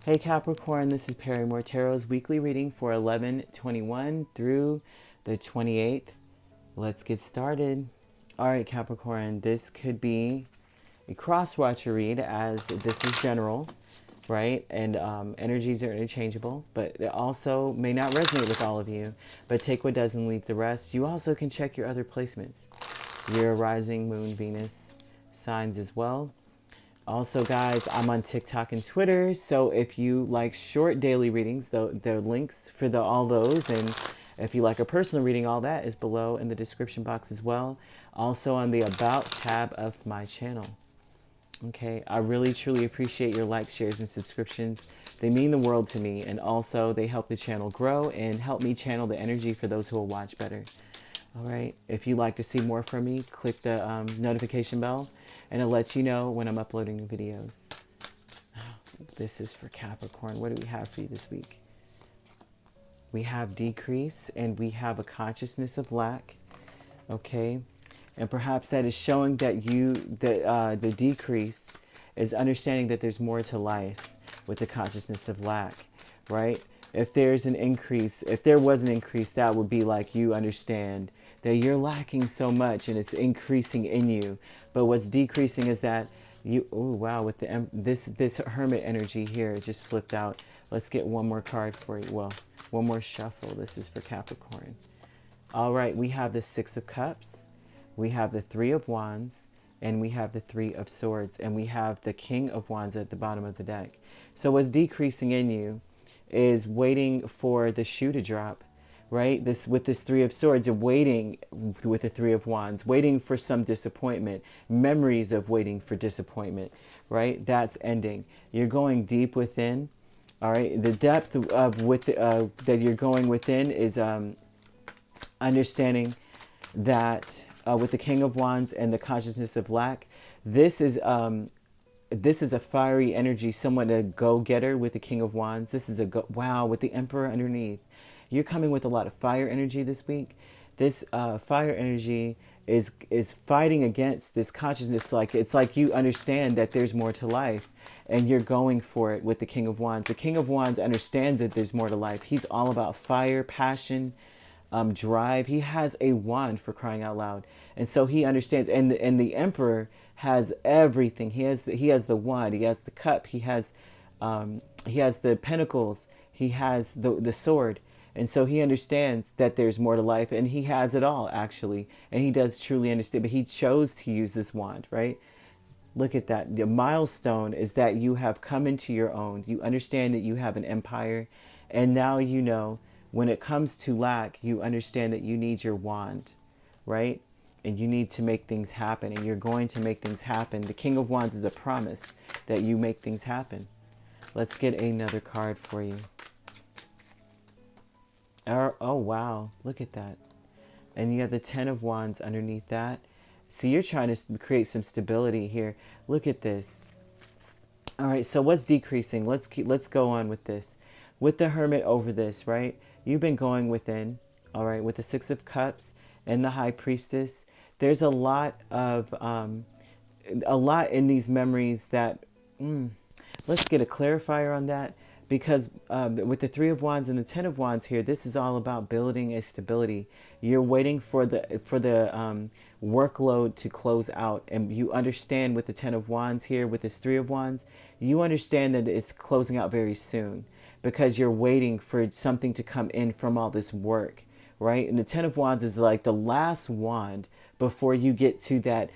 Hey Capricorn, this is Perrymore Tarot's weekly reading for 11/21 through the 28th. Let's get started. All right, Capricorn, this could be a cross-watcher read as this is general, right? And energies are interchangeable, but it also may not resonate with all of you, but take what does and leave the rest. You also can check your other placements, your rising, moon, Venus signs as well. Also, guys, I'm on TikTok and Twitter, so if you like short daily readings, there are links for all those, and if you like a personal reading, all that is below in the description box as well. Also on the About tab of my channel. Okay, I really truly appreciate your likes, shares, and subscriptions. They mean the world to me, and also they help the channel grow and help me channel the energy for those who will watch better. All right, if you'd like to see more from me, click the notification bell and it lets you know when I'm uploading new videos. This is for Capricorn. What do we have for you this week? We have decrease and we have a consciousness of lack. Okay, and perhaps that is showing that the decrease is understanding that there's more to life with the consciousness of lack, right? If there's an increase, if there was an increase, that would be like you understand that you're lacking so much and it's increasing in you. But what's decreasing is that you, oh wow, with the this hermit energy here, it just flipped out. Let's get one more card for you. Well, one more shuffle. This is for Capricorn. All right, we have the Six of Cups, we have the Three of Wands, and we have the Three of Swords, and we have the King of Wands at the bottom of the deck. So what's decreasing in you is waiting for the shoe to drop, right? This with this Three of Swords, you're waiting with the Three of Wands, waiting for some disappointment, memories of waiting for disappointment, right? That's ending. You're going deep within, all right? The depth of that you're going within is understanding that with the King of Wands and the consciousness of lack, this is a fiery energy, someone a go-getter with the King of Wands. This is wow, with the Emperor underneath. You're coming with a lot of fire energy this week. This fire energy is fighting against this consciousness. Like it's like you understand that there's more to life and you're going for it with the King of Wands. The King of Wands understands that there's more to life. He's all about fire, passion, drive. He has a wand, for crying out loud, and so he understands. And the Emperor has everything. He has the wand. He has the cup. He has the pentacles. He has the sword, and so he understands that there's more to life, and he has it all actually, and he does truly understand. But he chose to use this wand, right? Look at that. The milestone is that you have come into your own. You understand that you have an empire, and now you know. When it comes to lack, you understand that you need your wand, right? And you need to make things happen, and you're going to make things happen. The King of Wands is a promise that you make things happen. Let's get another card for you. Oh, wow. Look at that. And you have the Ten of Wands underneath that. So you're trying to create some stability here. Look at this. All right, so what's decreasing? Let's go on with this. With the Hermit over this, right? You've been going within, all right, with the Six of Cups and the High Priestess. There's a lot in these memories that, let's get a clarifier on that, because with the Three of Wands and the Ten of Wands here, this is all about building a stability. You're waiting for the workload to close out, and you understand with the Ten of Wands here, with this Three of Wands, you understand that it's closing out very soon, because you're waiting for something to come in from all this work, right? And the Ten of Wands is like the last wand before you get to that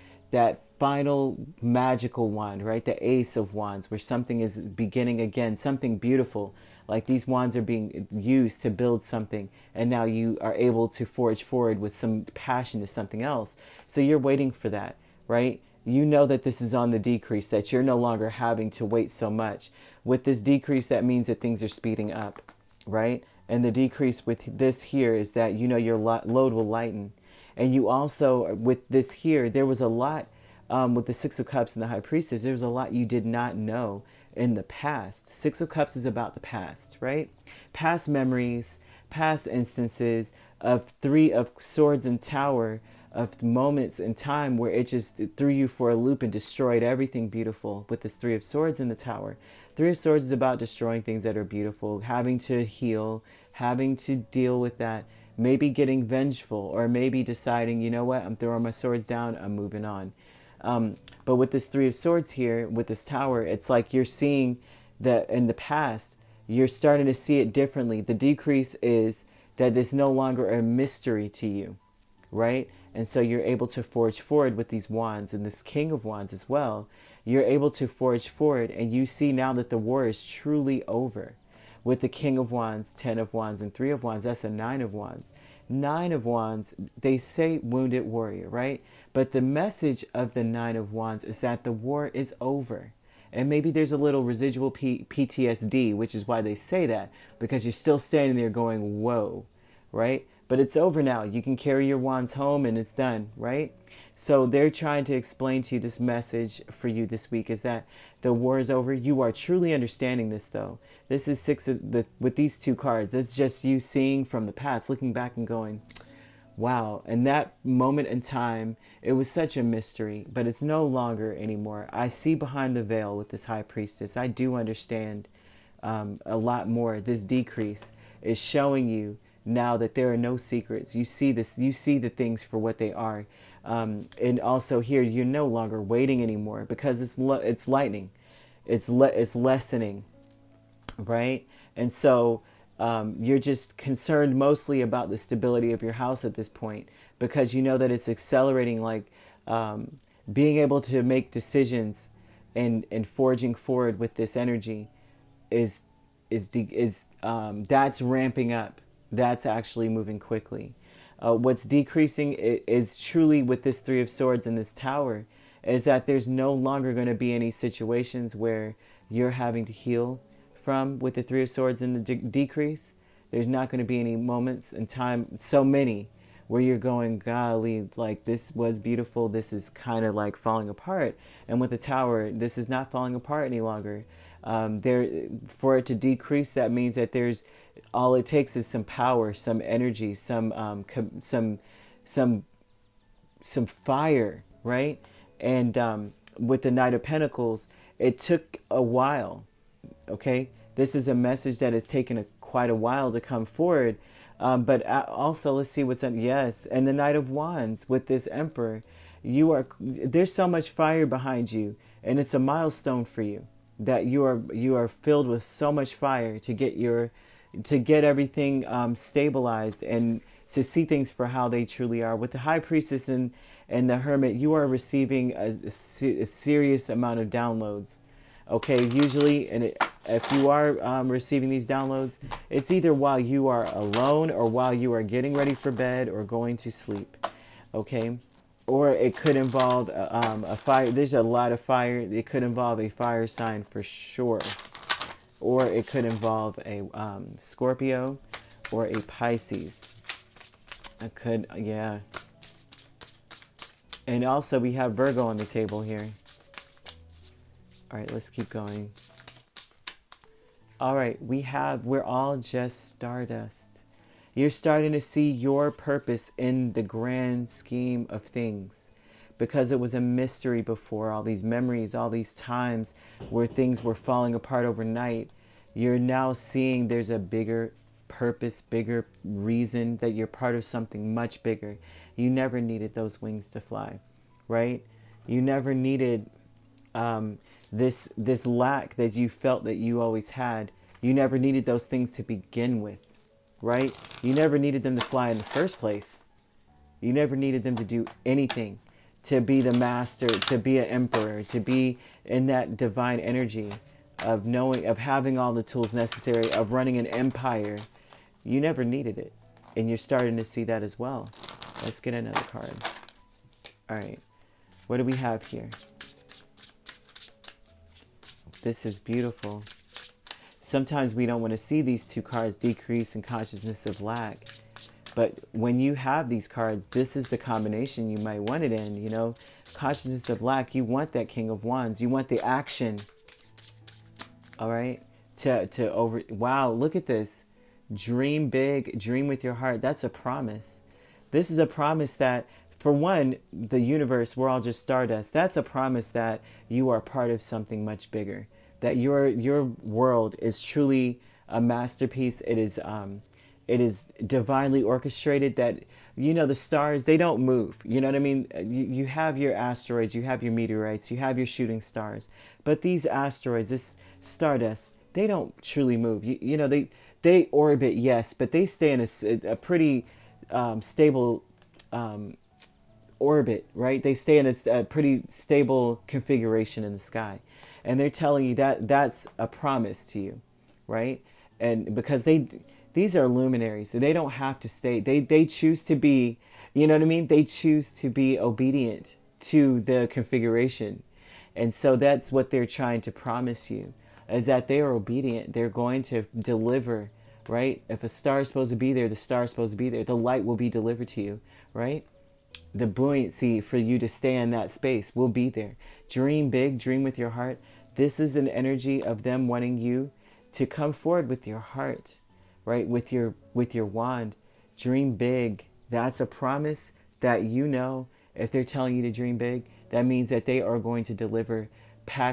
final magical wand, right? The Ace of Wands, where something is beginning again, something beautiful. Like these wands are being used to build something, and now you are able to forge forward with some passion to something else. So you're waiting for that, right? You know that this is on the decrease, that you're no longer having to wait so much. With this decrease, that means that things are speeding up, right? And the decrease with this here is that, you know, your load will lighten. And you also, with this here, there was a lot, with the Six of Cups and the High Priestess, there was a lot you did not know in the past. Six of Cups is about the past, right? Past memories, past instances of Three of Swords and Tower, of moments in time where it just threw you for a loop and destroyed everything beautiful with this Three of Swords in the Tower. Three of Swords is about destroying things that are beautiful, having to heal, having to deal with that, maybe getting vengeful, or maybe deciding, you know what, I'm throwing my swords down, I'm moving on. But with this Three of Swords here, with this Tower, it's like you're seeing that in the past, you're starting to see it differently. The decrease is that it's no longer a mystery to you, right? And so you're able to forge forward with these wands and this King of Wands as well. You're able to forge forward, and you see now that the war is truly over. With the King of Wands, 10 of Wands, and 3 of Wands, that's a 9 of Wands. 9 of Wands, they say wounded warrior, right? But the message of the 9 of Wands is that the war is over. And maybe there's a little residual PTSD, which is why they say that, because you're still standing there going, whoa, right? But it's over now. You can carry your wands home and it's done, right? So they're trying to explain to you this message for you this week is that the war is over. You are truly understanding this, though. This is with these two cards. It's just you seeing from the past, looking back and going, wow. And that moment in time, it was such a mystery, but it's no longer anymore. I see behind the veil with this High Priestess. I do understand a lot more. This decrease is showing you now that there are no secrets. You see this, you see the things for what they are. And also here, you're no longer waiting anymore because it's lightning. It's lessening, right? And so you're just concerned mostly about the stability of your house at this point because you know that it's accelerating, like being able to make decisions and forging forward with this energy is that's ramping up. That's actually moving quickly. What's decreasing is truly with this Three of Swords and this Tower is that there's no longer going to be any situations where you're having to heal from with the Three of Swords and the decrease. There's not going to be any moments in time, so many, where you're going, golly, like this was beautiful. This is kind of like falling apart. And with the Tower, this is not falling apart any longer. For it to decrease, that means that there's all it takes is some power, some energy, some fire, right? And with the Knight of Pentacles, it took a while. Okay, this is a message that has taken quite a while to come forward. But also, let's see what's on. Yes, and the Knight of Wands with this Emperor, there's so much fire behind you, and it's a milestone for you that you are filled with so much fire to get everything stabilized and to see things for how they truly are. With the High Priestess and the Hermit, you are receiving a serious amount of downloads. Okay, usually, and if you are receiving these downloads, it's either while you are alone or while you are getting ready for bed or going to sleep. Okay, or it could involve a fire. There's a lot of fire. It could involve a fire sign for sure. Or it could involve a Scorpio or a Pisces. It could, yeah. And also we have Virgo on the table here. All right, let's keep going. All right, we're all just stardust. You're starting to see your purpose in the grand scheme of things. Because it was a mystery before, all these memories, all these times where things were falling apart overnight, you're now seeing there's a bigger purpose, bigger reason that you're part of something much bigger. You never needed those wings to fly, right? You never needed this lack that you felt that you always had. You never needed those things to begin with, right? You never needed them to fly in the first place. You never needed them to do anything. To be the master, to be an emperor, to be in that divine energy of knowing, of having all the tools necessary, of running an empire. You never needed it. And you're starting to see that as well. Let's get another card. All right. What do we have here? This is beautiful. Sometimes we don't want to see these two cards, decrease and consciousness of lack. But when you have these cards, this is the combination you might want it in, you know. Consciousness of lack, you want that King of Wands. You want the action. All right? Wow, look at this. Dream big, dream with your heart. That's a promise. This is a promise that, for one, the universe, we're all just stardust. That's a promise that you are part of something much bigger. that your world is truly a masterpiece. It is divinely orchestrated. That, you know, the stars, they don't move. You know what I mean? You have your asteroids, you have your meteorites, you have your shooting stars, but these asteroids, this stardust, they don't truly move. You know, they orbit, yes, but they stay in a pretty stable orbit, right? They stay in a pretty stable configuration in the sky. And they're telling you that that's a promise to you, right? And because these are luminaries, so they don't have to stay. They choose to be, you know what I mean? They choose to be obedient to the configuration. And so that's what they're trying to promise you, is that they are obedient. They're going to deliver, right? If a star is supposed to be there, the star is supposed to be there. The light will be delivered to you, right? The buoyancy for you to stay in that space will be there. Dream big, dream with your heart. This is an energy of them wanting you to come forward with your heart, right? With your wand. Dream big. That's a promise that, you know, if they're telling you to dream big, that means that they are going to deliver.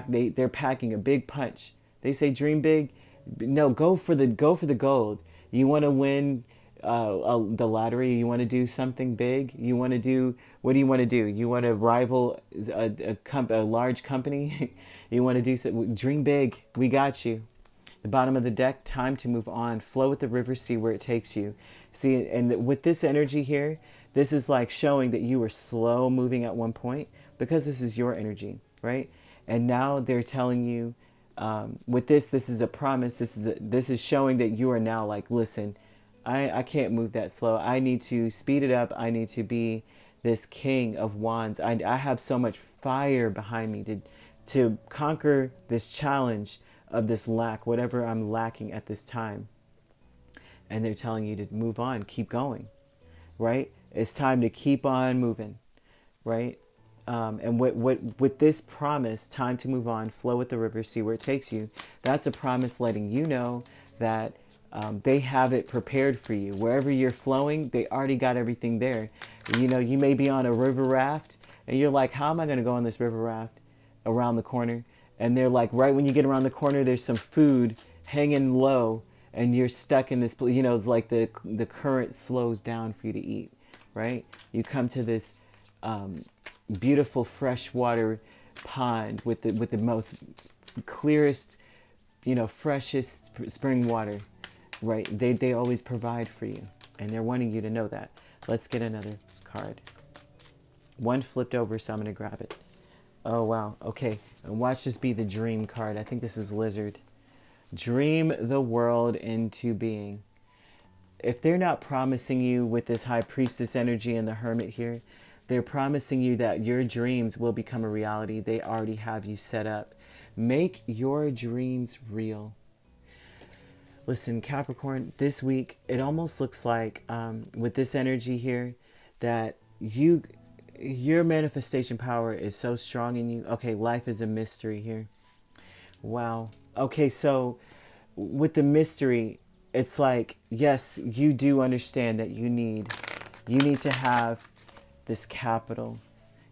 They're packing a big punch. They say dream big. No, go for the gold. You want to win the lottery. You want to do something big. You want to do, what do you want to do? You want to rival a large company. You want to do something. Dream big. We got you. The bottom of the deck, time to move on. Flow with the river, see where it takes you. See, and with this energy here, this is like showing that you were slow moving at one point, because this is your energy, right? And now they're telling you, with this is a promise. This is showing that you are now like, listen, I can't move that slow. I need to speed it up. I need to be this king of wands. I have so much fire behind me to conquer this challenge of this lack, whatever I'm lacking at this time. And they're telling you to move on, keep going, right? It's time to keep on moving, right? And with this promise, time to move on, flow with the river, see where it takes you. That's a promise letting you know that they have it prepared for you. Wherever you're flowing, they already got everything there. You know, you may be on a river raft and you're like, how am I going to go on this river raft around the corner? And they're like, right when you get around the corner, there's some food hanging low and you're stuck in this, you know, it's like the current slows down for you to eat, right? You come to this beautiful freshwater pond with the most clearest, you know, freshest spring water, right? They always provide for you, and they're wanting you to know that. Let's get another card. One flipped over, so I'm going to grab it. Oh, wow. Okay. And watch this be the dream card. I think this is Lizard. Dream the world into being. If they're not promising you with this High Priestess energy and the Hermit here, they're promising you that your dreams will become a reality. They already have you set up. Make your dreams real. Listen, Capricorn, this week, it almost looks like with this energy here that your manifestation power is so strong in you. Okay, life is a mystery here. Wow. Okay, so with the mystery, it's like, yes, you do understand that you need to have this capital.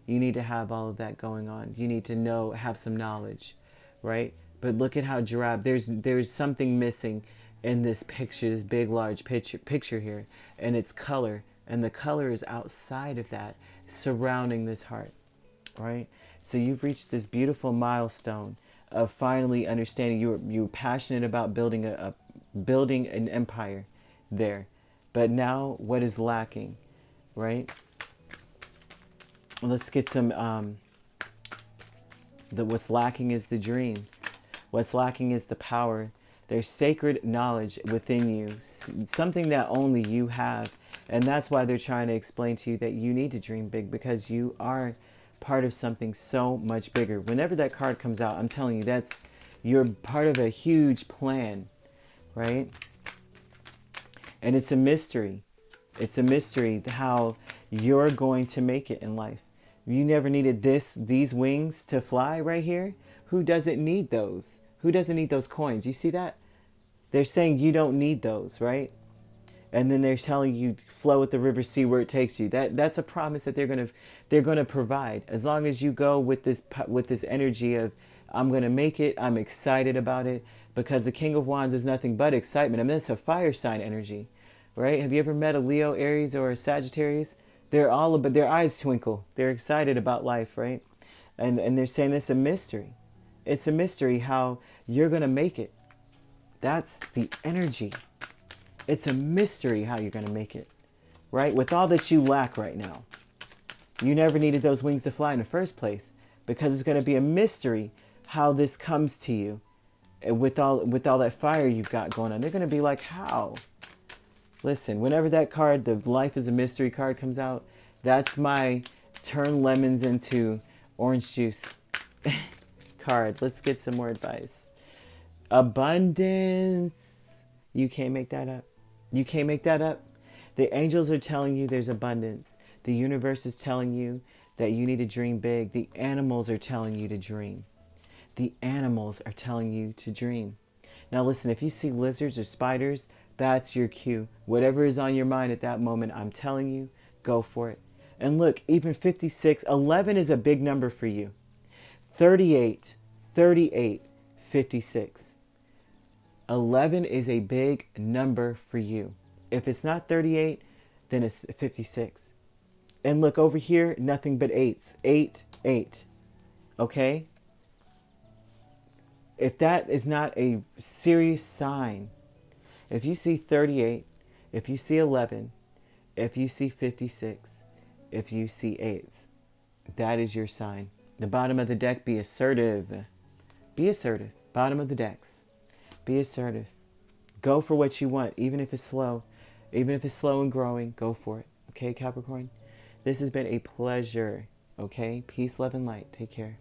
You need to have all of that going on. You need to have some knowledge, right? But look at how drab. There's something missing in this picture, this big, large picture here, and it's color. And the color is outside of that, surrounding this heart, right? So you've reached this beautiful milestone of finally understanding you're passionate about building an empire there. But now what is lacking, right? Let's get some, what's lacking is the dreams. What's lacking is the power. There's sacred knowledge within you, something that only you have. And that's why they're trying to explain to you that you need to dream big, because you are part of something so much bigger. Whenever that card comes out, I'm telling you, you're part of a huge plan, right? And it's a mystery. It's a mystery how you're going to make it in life. You never needed these wings to fly right here. Who doesn't need those? Who doesn't need those coins? You see that? They're saying you don't need those, right? And then they're telling you, flow with the river, see where it takes you. That's a promise that they're gonna provide, as long as you go with this energy of I'm going to make it. I'm excited about it, because the King of Wands is nothing but excitement. I mean, it's a fire sign energy, right? Have you ever met a Leo, Aries, or a Sagittarius? They're all about, their eyes twinkle. They're excited about life, right? And they're saying it's a mystery. It's a mystery how you're going to make it. That's the energy. It's a mystery how you're going to make it, right? With all that you lack right now. You never needed those wings to fly in the first place, because it's going to be a mystery how this comes to you. And with all that fire you've got going on, they're going to be like, how? Listen, whenever that card, the Life is a Mystery card, comes out, that's my turn lemons into orange juice card. Let's get some more advice. Abundance. You can't make that up. You can't make that up. The angels are telling you there's abundance. The universe is telling you that you need to dream big. The animals are telling you to dream. The animals are telling you to dream. Now listen, if you see lizards or spiders, that's your cue. Whatever is on your mind at that moment, I'm telling you, go for it. And look, even 56, 11 is a big number for you. 38, 38, 56. 11 is a big number for you. If it's not 38, then it's 56. And look over here, nothing but eights. 8, 8. Okay? If that is not a serious sign, if you see 38, if you see 11, if you see 56, if you see 8s, that is your sign. The bottom of the deck, be assertive. Be assertive. Bottom of the decks. Be assertive. Go for what you want, even if it's slow. Even if it's slow and growing, go for it. Okay, Capricorn? This has been a pleasure. Okay? Peace, love, and light. Take care.